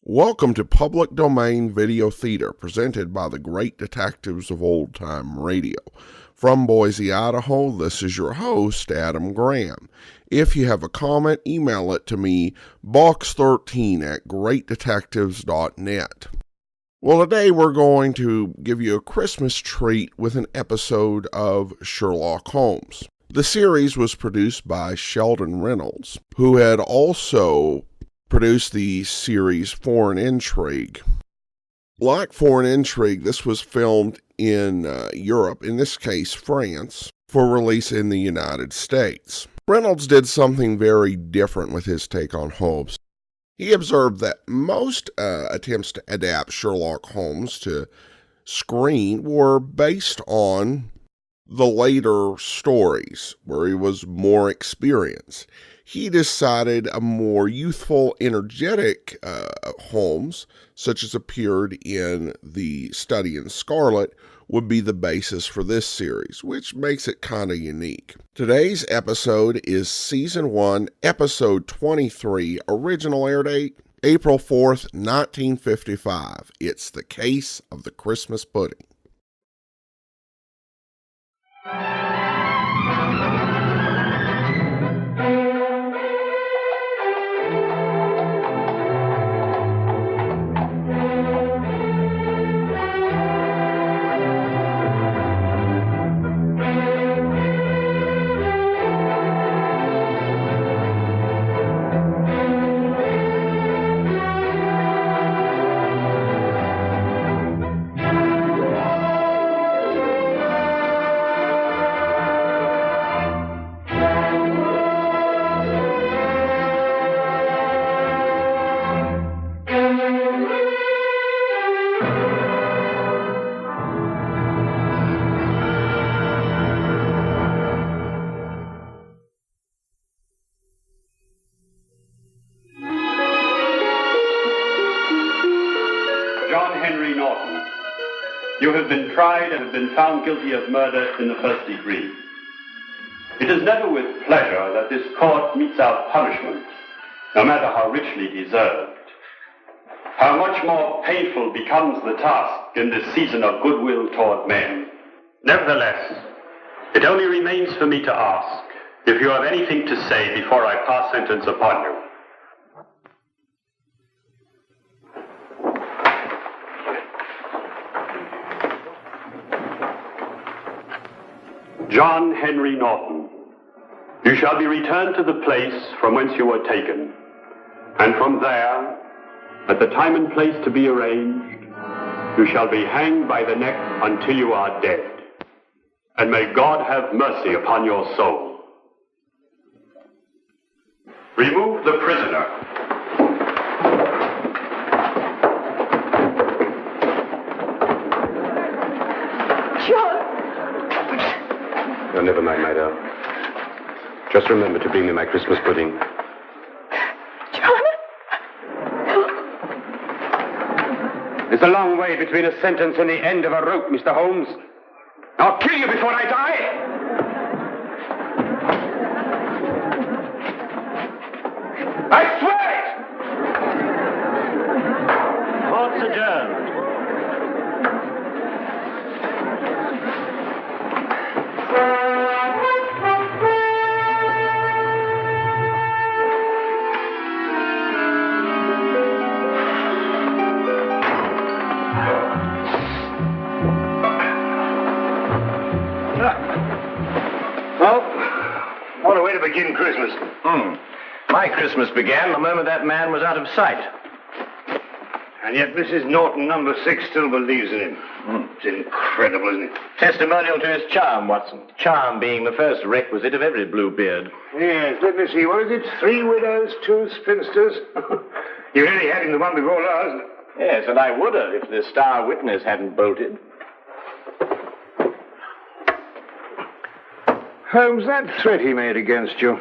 Welcome to Public Domain Video Theater, presented by the great detectives of old-time radio. From Boise, Idaho, this is your host, Adam Graham. If you have a comment, email it to me, box13@greatdetectives.net. Well, today we're going to give you a Christmas treat with an episode of Sherlock Holmes. The series was produced by Sheldon Reynolds, who had also produced the series Foreign Intrigue. Like Foreign Intrigue, this was filmed in Europe, in this case France, for release in the United States. Reynolds did something very different with his take on Holmes. He observed that most attempts to adapt Sherlock Holmes to screen were based on the later stories, where he was more experienced. He decided a more youthful, energetic Holmes, such as appeared in The Study in Scarlet, would be the basis for this series, which makes it kind of unique. Today's episode is Season 1, Episode 23, original air date, April 4th, 1955. It's The Case of the Christmas Pudding. Norton, you have been tried and have been found guilty of murder in the first degree. It is never with pleasure that this court metes out punishment, no matter how richly deserved. How much more painful becomes the task in this season of goodwill toward men. Nevertheless, it only remains for me to ask if you have anything to say before I pass sentence upon you. John Henry Norton, you shall be returned to the place from whence you were taken, and from there, at the time and place to be arranged, you shall be hanged by the neck until you are dead. And may God have mercy upon your soul. Remove the prisoner. Oh, never mind, my darling. Just remember to bring me my Christmas pudding. John? There's a long way between a sentence and the end of a rope, Mr. Holmes. I'll kill you before I die! I swear it! Court's adjourned. Well, what a way to begin Christmas. My Christmas began the moment that man was out of sight. And yet Mrs. Norton, number 6, still believes in him. It's incredible, isn't it? Testimonial to his charm, Watson. Charm being the first requisite of every Bluebeard. Yes, let me see. What is it? 3 widows, 2 spinsters. You really had him the one before last. Yes, and I would have if the star witness hadn't bolted. Holmes, that threat he made against you.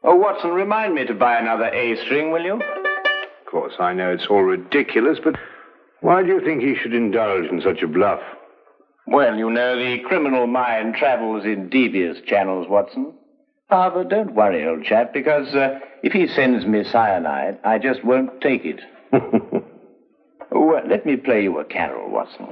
Oh, Watson, remind me to buy another A string, will you? Of course, I know it's all ridiculous, but why do you think he should indulge in such a bluff? Well, you know, the criminal mind travels in devious channels, Watson. But don't worry, old chap, because if he sends me cyanide, I just won't take it. Oh, let me play you a carol, Watson.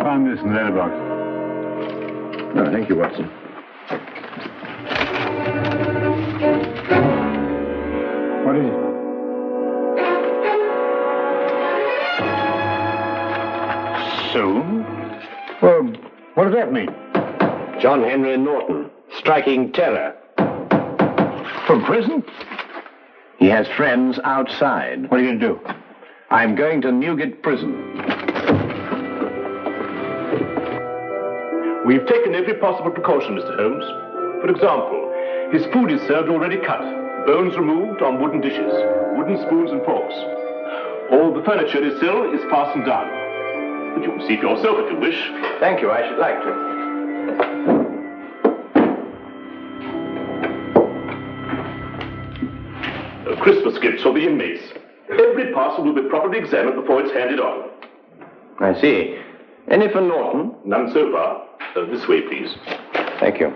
Find this in the letterbox. Oh, thank you, Watson. What is it? Soon? Well, what does that mean? John Henry Norton, striking terror. From prison? He has friends outside. What are you going to do? I'm going to Newgate Prison. We've taken every possible precaution, Mr. Holmes. For example, his food is served already cut, bones removed on wooden dishes, wooden spoons and forks. All the furniture in his cell is fastened down. But you can see for yourself if you wish. Thank you, I should like to. Christmas gifts for the inmates. Every parcel will be properly examined before it's handed on. I see. Any for Norton? None so far. This way, please. Thank you.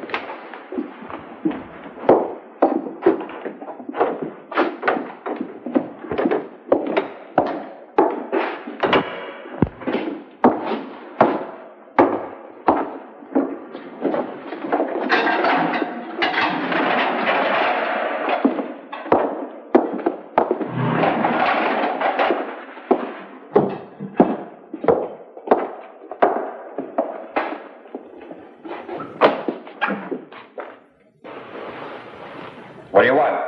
What do you want?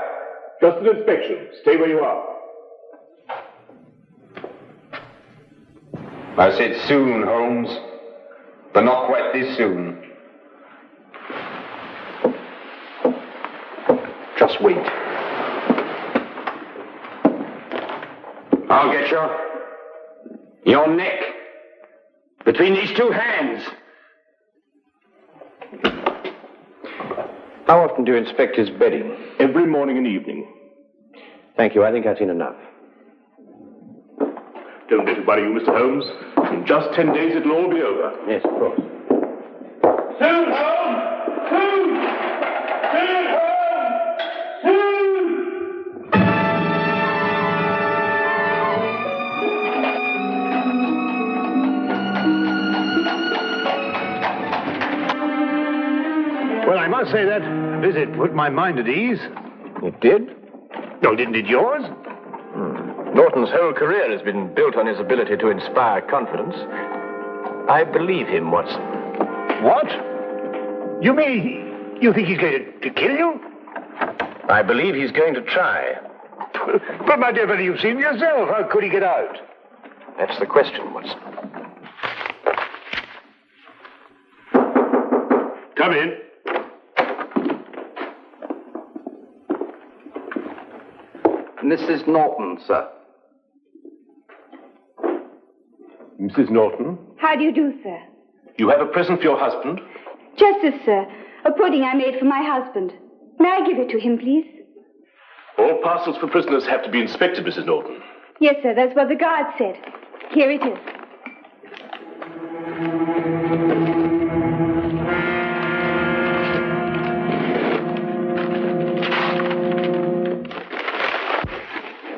Just an inspection. Stay where you are. I said soon, Holmes, but not quite this soon. Just wait. I'll get your neck between these two hands. How often do you inspect his bedding? Every morning and evening. Thank you, I think I've seen enough. Don't let it worry you, Mr. Holmes. In just 10 days, it'll all be over. Yes, of course. Soon, Holmes! Soon! Soon, Holmes! Soon! Well, I must say that visit put my mind at ease. It did? No, didn't yours? Norton's whole career has been built on his ability to inspire confidence. I believe him, Watson. What? You mean you think he's going to kill you? I believe he's going to try. But, my dear fellow, you've seen yourself. How could he get out? That's the question, Watson. Come in. Mrs. Norton, sir. Mrs. Norton, How do you do, sir? you have a present for your husband? Just this, sir. A pudding I made for my husband. May I give it to him, please? All parcels for prisoners have to be inspected, Mrs. Norton. Yes, sir. That's what the guard said. Here it is.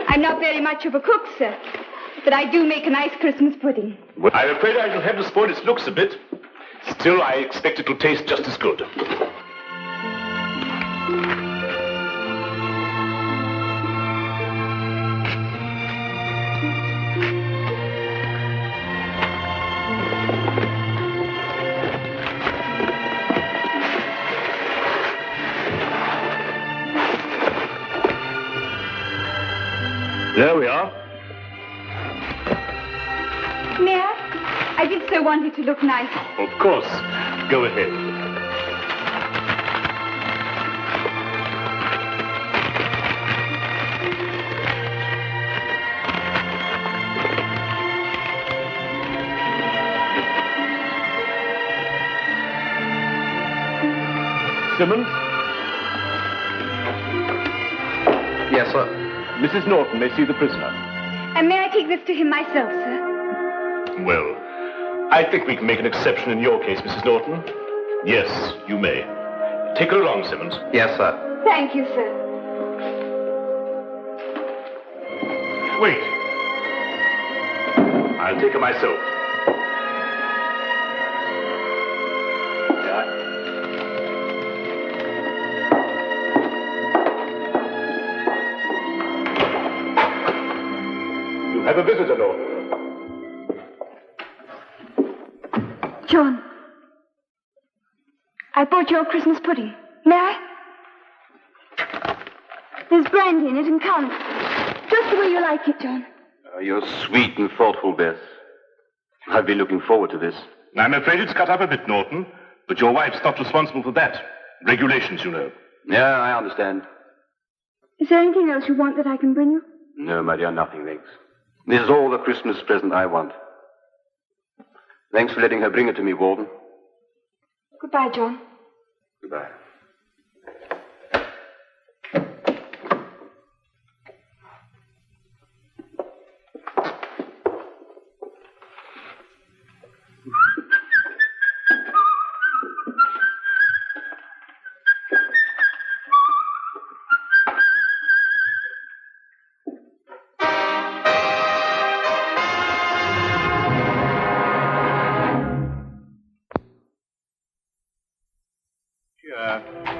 I'm not very much of a cook, sir, but I do make a nice Christmas pudding. Well, I'm afraid I shall have to spoil its looks a bit. Still, I expect it will taste just as good. There we are. May I? I did so want it to look nice. Of course. Go ahead. Simmons? Yes, sir. Mrs. Norton may see the prisoner. And may I take this to him myself, sir? Well, I think we can make an exception in your case, Mrs. Norton. Yes, you may. Take her along, Simmons. Yes, sir. Thank you, sir. Wait. I'll take her myself. You have a visitor, Norton. John, I bought your Christmas pudding. May I? There's brandy in it and currants. Just the way you like it, John. You're sweet and thoughtful, Beth. I've been looking forward to this. I'm afraid it's cut up a bit, Norton. But your wife's not responsible for that. Regulations, you know. Yeah, I understand. Is there anything else you want that I can bring you? No, my dear, nothing, thanks. This is all the Christmas present I want. Thanks for letting her bring it to me, Warden. Goodbye, John. Goodbye.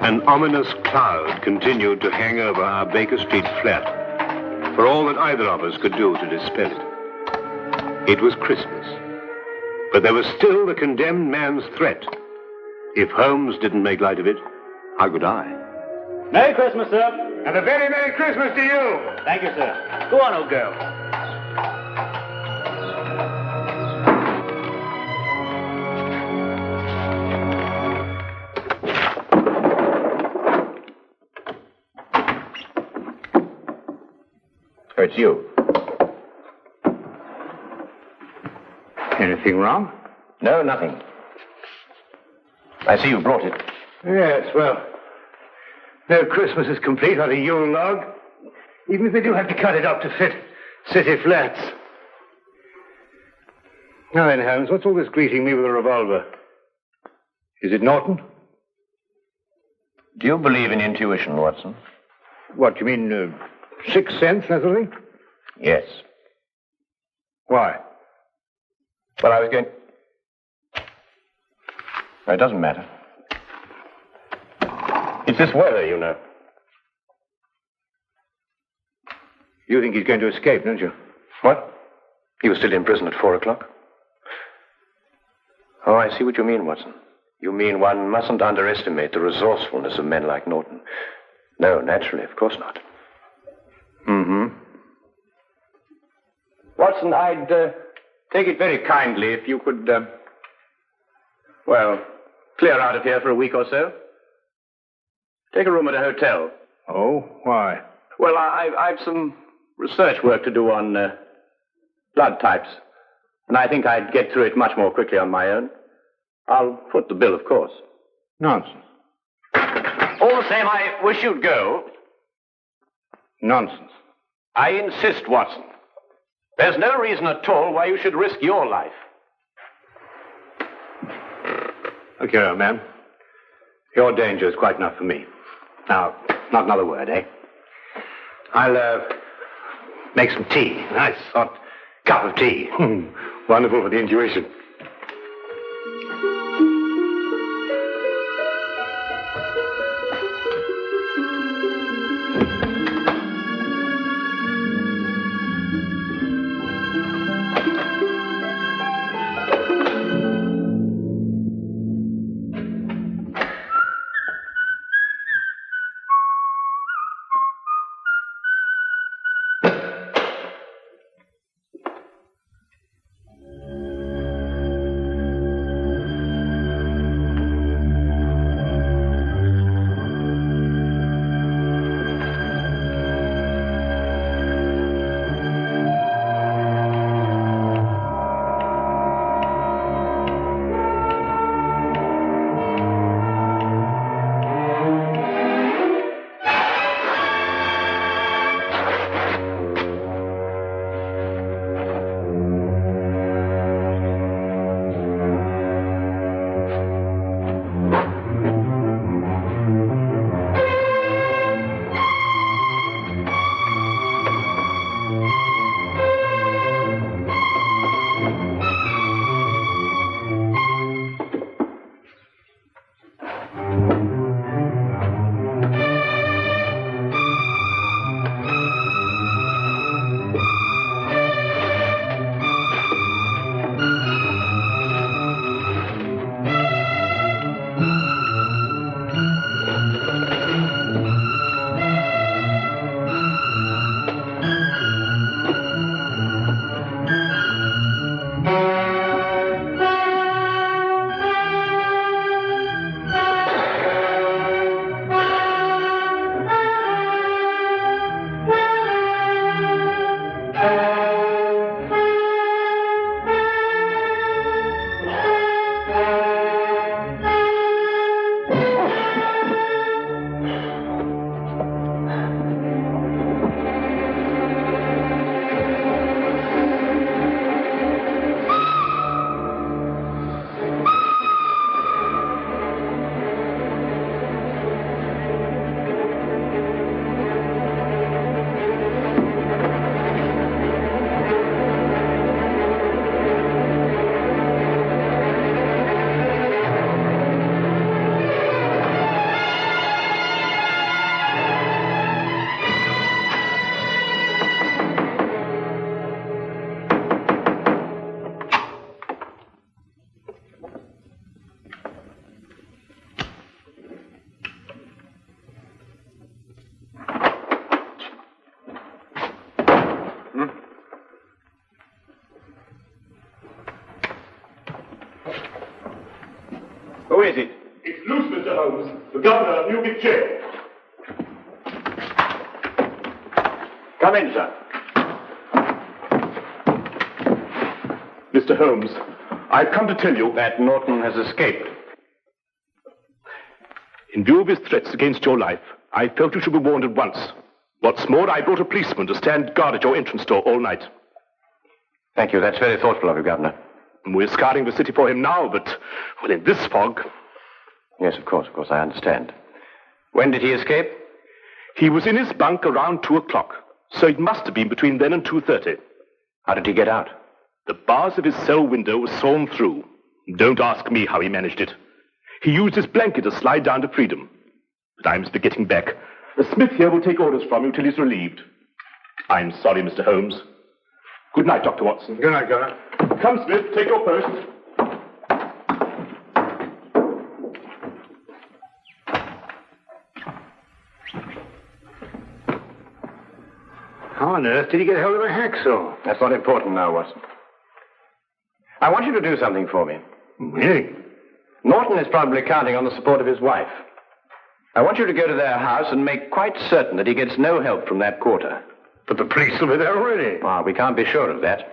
An ominous cloud continued to hang over our Baker Street flat, for all that either of us could do to dispel it. It was Christmas, but there was still the condemned man's threat. If Holmes didn't make light of it, how could I? Merry Christmas, sir. And a very Merry Christmas to you. Thank you, sir. Go on, old girl. It's you. Anything wrong? No, nothing. I see you brought it. Yes, well, no Christmas is complete on a Yule log, even if they do have to cut it up to fit city flats. Now then, Holmes, what's all this greeting me with a revolver? Is it Norton? Do you believe in intuition, Watson? What, you mean sixth sense, that sort of thing? Yes. Why? Well, I was going... No, it doesn't matter. It's this weather, you know. You think he's going to escape, don't you? What? He was still in prison at 4 o'clock. Oh, I see what you mean, Watson. You mean one mustn't underestimate the resourcefulness of men like Norton. No, naturally, of course not. Mm-hmm. Watson, I'd take it very kindly if you could, clear out of here for a week or so. Take a room at a hotel. Oh, why? Well, I've some research work to do on blood types, and I think I'd get through it much more quickly on my own. I'll foot the bill, of course. Nonsense. All the same, I wish you'd go. Nonsense. I insist, Watson. There's no reason at all why you should risk your life. Look here, old man. Your danger is quite enough for me. Now, not another word, eh? I'll, make some tea. Nice hot cup of tea. Wonderful for the intuition. Who is it? It's loose, Mr. Holmes. The governor of Newgate Jail. Come in, sir. Mr. Holmes, I've come to tell you That Norton has escaped. in view of his threats against your life, I felt you should be warned at once. What's more, I brought a policeman to stand guard at your entrance door all night. Thank you. That's very thoughtful of you, Governor. We're scouring the city for him now, but, well, in this fog... Yes, of course, I understand. When did he escape? He was in his bunk around 2 o'clock, so it must have been between then and 2:30. How did he get out? The bars of his cell window were sawn through. Don't ask me how he managed it. He used his blanket to slide down to freedom. But I must be getting back. The Smith here will take orders from you till he's relieved. I'm sorry, Mr. Holmes. Good night, Dr. Watson. Good night, Governor. Come, Smith, take your post. How on earth did he get hold of a hacksaw? That's not important now, Watson. I want you to do something for me. Really? Norton is probably counting on the support of his wife. I want you to go to their house and make quite certain that he gets no help from that quarter. But the police will be there already. We can't be sure of that.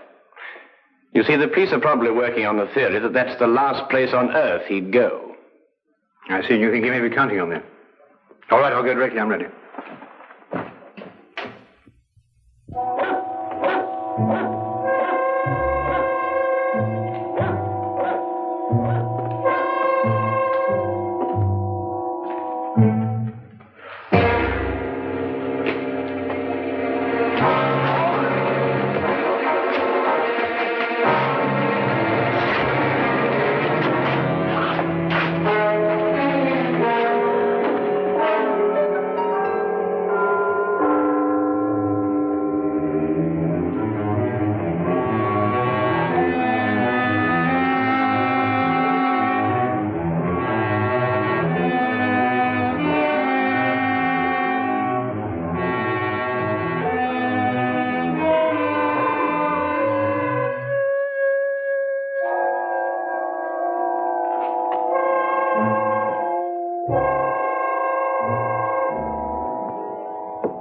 You see, the police are probably working on the theory that that's the last place on earth he'd go. I see. You think he may be counting on them. All right, I'll go directly. I'm ready.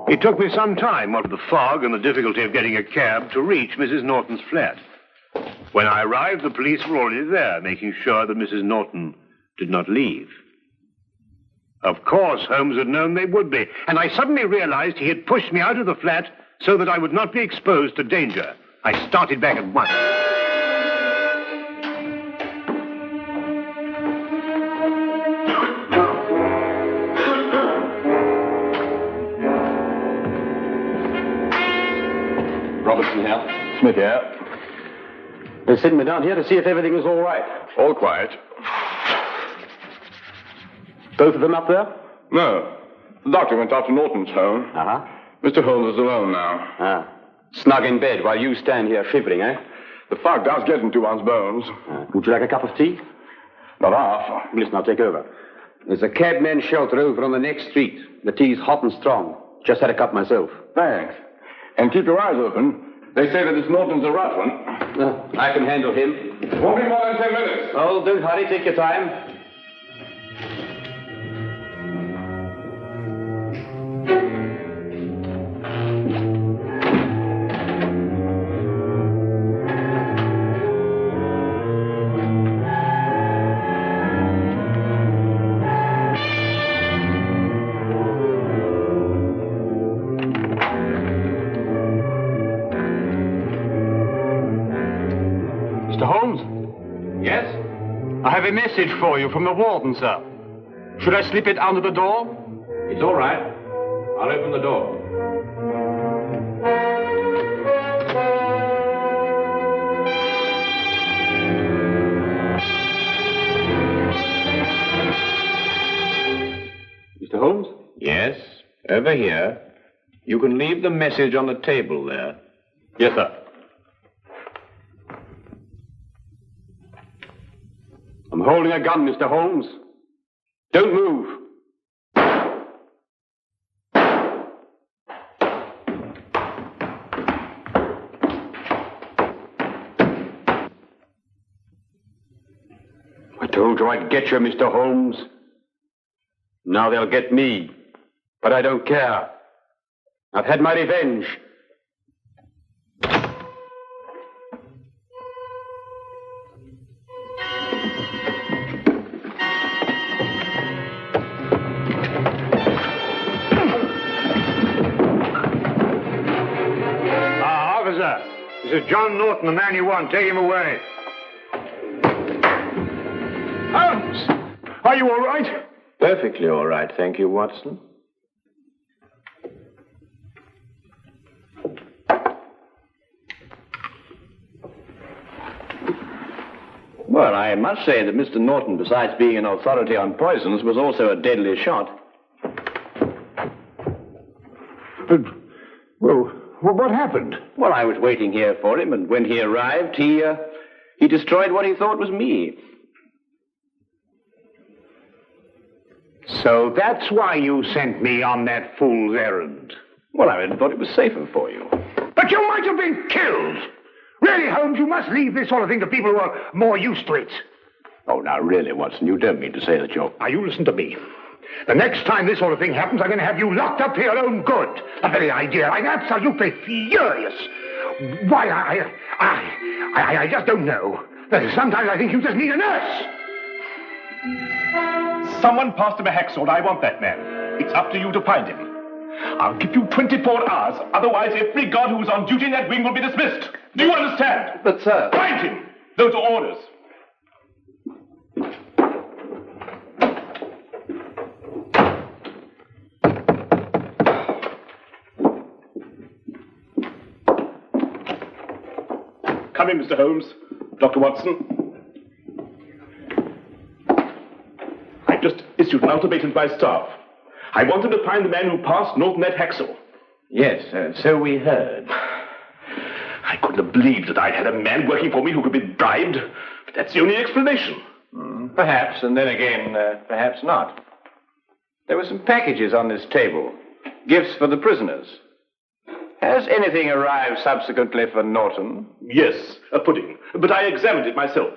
It took me some time, what with the fog and the difficulty of getting a cab, to reach Mrs. Norton's flat. When I arrived, the police were already there, making sure that Mrs. Norton did not leave. Of course, Holmes had known they would be, and I suddenly realized he had pushed me out of the flat so that I would not be exposed to danger. I started back at once. Robertson here. Smith here. They sent me down here to see if everything was all right. All quiet. Both of them up there? No. The doctor went off to Norton's home. Uh-huh. Mr. Holmes is alone now. Snug in bed while you stand here shivering, eh? The fog does get into one's bones. Would you like a cup of tea? Not half. Listen, I'll take over. There's a cabman's shelter over on the next street. The tea's hot and strong. Just had a cup myself. Thanks. And keep your eyes open. They say that this Norton's a rough one. I can handle him. Won't be more than 10 minutes. Oh, don't hurry. Take your time. I have a message for you from the warden, sir. Should I slip it under the door? It's all right. I'll open the door. Mr. Holmes? Yes, over here. You can leave the message on the table there. Yes, sir. I'm holding a gun, Mr. Holmes. Don't move. Told you I'd get you, Mr. Holmes. Now they'll get me. But I don't care. I've had my revenge. Officer, this is John Norton, the man you want. Take him away. Holmes! Are you all right? Perfectly all right, thank you, Watson. Well, I must say that Mr. Norton, besides being an authority on poisons, was also a deadly shot. Well, what happened? Well, I was waiting here for him, and when he arrived, he destroyed what he thought was me. So that's why you sent me on that fool's errand. Well, I thought it was safer for you. But you might have been killed. Really, Holmes, you must leave this sort of thing to people who are more used to it. Oh, now, really, Watson, you don't mean to say that you're... Now, you listen to me. The next time this sort of thing happens, I'm going to have you locked up for your own good. The very idea. I'm absolutely furious. Why, I just don't know. Sometimes I think you just need a nurse. Someone passed him a hacksaw. I want that man. It's up to you to find him. I'll give you 24 hours. Otherwise, every guard who's on duty in that wing will be dismissed. Do you understand? But, sir... Find him! Those are orders. Come in, Mr. Holmes. Dr. Watson. I've just issued an ultimatum to my staff. I want them to find the man who passed Norton that hacksaw. Yes, so we heard. I couldn't have believed that I'd had a man working for me who could be bribed. But that's the only explanation. Perhaps, and then again, perhaps not. There were some packages on this table. Gifts for the prisoners. Has anything arrived subsequently for Norton? Yes, a pudding. But I examined it myself.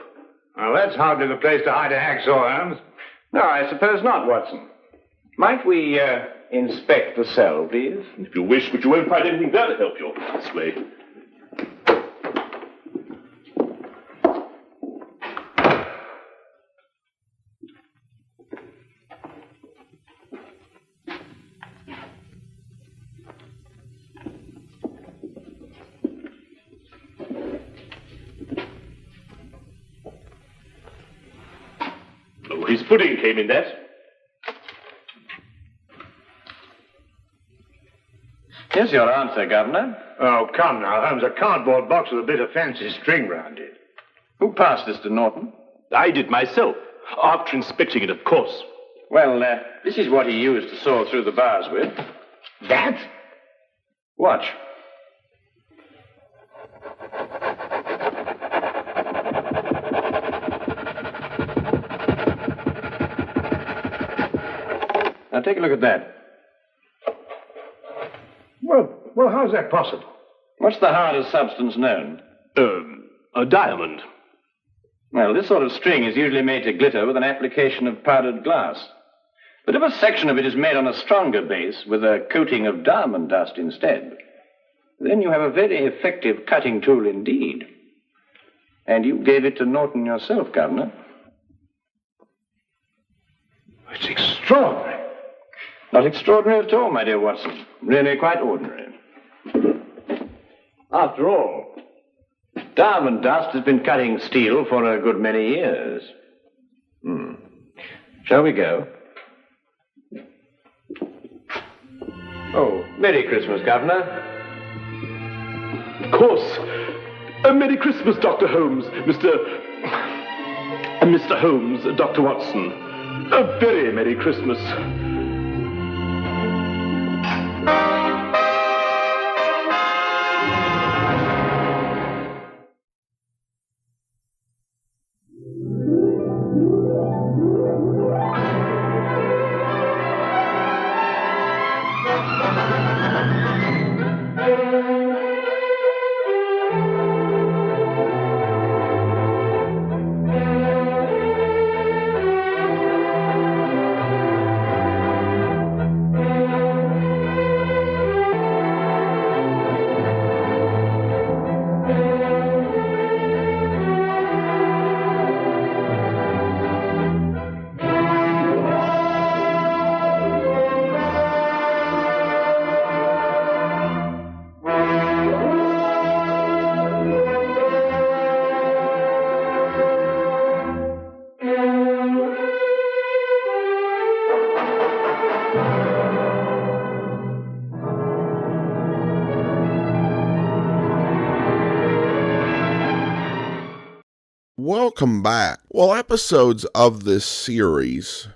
Well, that's hardly the place to hide a hacksaw, Holmes. No, I suppose not, Watson. Might we inspect the cell, please? If you wish, but you won't find anything there to help you. This way. Oh, his pudding came in that. Here's your answer, Governor. Oh, come now, Holmes. A cardboard box with a bit of fancy string round it. Who passed this to Norton? I did myself. After inspecting it, of course. Well, this is what he used to saw through the bars with. That? Watch. Now, take a look at that. Well, how's that possible? What's the hardest substance known? A diamond. Well, this sort of string is usually made to glitter with an application of powdered glass. But if a section of it is made on a stronger base with a coating of diamond dust instead, then you have a very effective cutting tool indeed. And you gave it to Norton yourself, Governor. It's extraordinary. Not extraordinary at all, my dear Watson. Really quite ordinary. After all, diamond dust has been cutting steel for a good many years. Shall we go? Oh, Merry Christmas, Governor. Of course. Merry Christmas, Dr. Holmes. Mr. Holmes, Dr. Watson. A very Merry Christmas. Welcome back. Well, episodes of this series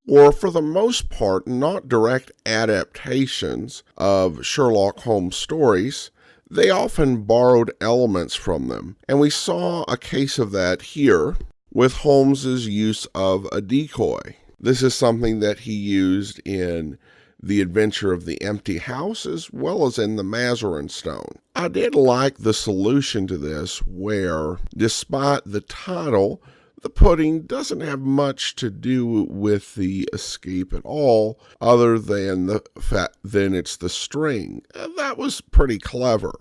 were, for the most part, not direct adaptations of Sherlock Holmes stories. They often borrowed elements from them, and we saw a case of that here with Holmes's use of a decoy. This is something that he used in The Adventure of the Empty House as well as in The Mazarin Stone. I did like the solution to this where, despite the title, the pudding doesn't have much to do with the escape at all, other than the fact that it's the string. That was pretty clever.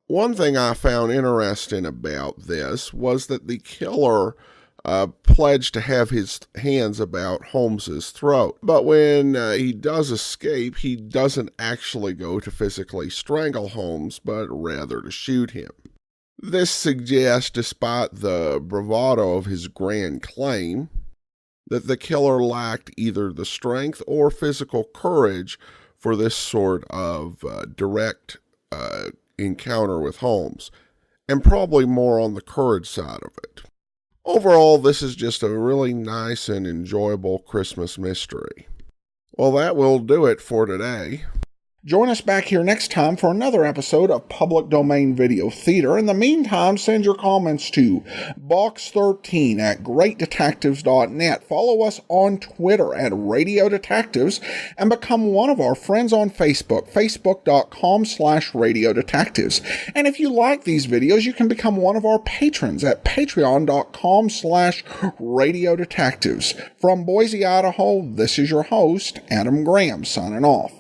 One thing I found interesting about this was that the killer pledged to have his hands about Holmes's throat. But when he does escape, he doesn't actually go to physically strangle Holmes, but rather to shoot him. This suggests, despite the bravado of his grand claim, that the killer lacked either the strength or physical courage for this sort of direct encounter with Holmes, and probably more on the courage side of it. Overall, this is just a really nice and enjoyable Christmas mystery. Well, that will do it for today. Join us back here next time for another episode of Public Domain Video Theater. In the meantime, send your comments to box13@greatdetectives.net. Follow us on Twitter at Radio Detectives and become one of our friends on Facebook, facebook.com/Radio Detectives. And if you like these videos, you can become one of our patrons at patreon.com/Radio Detectives. From Boise, Idaho, this is your host, Adam Graham, signing off.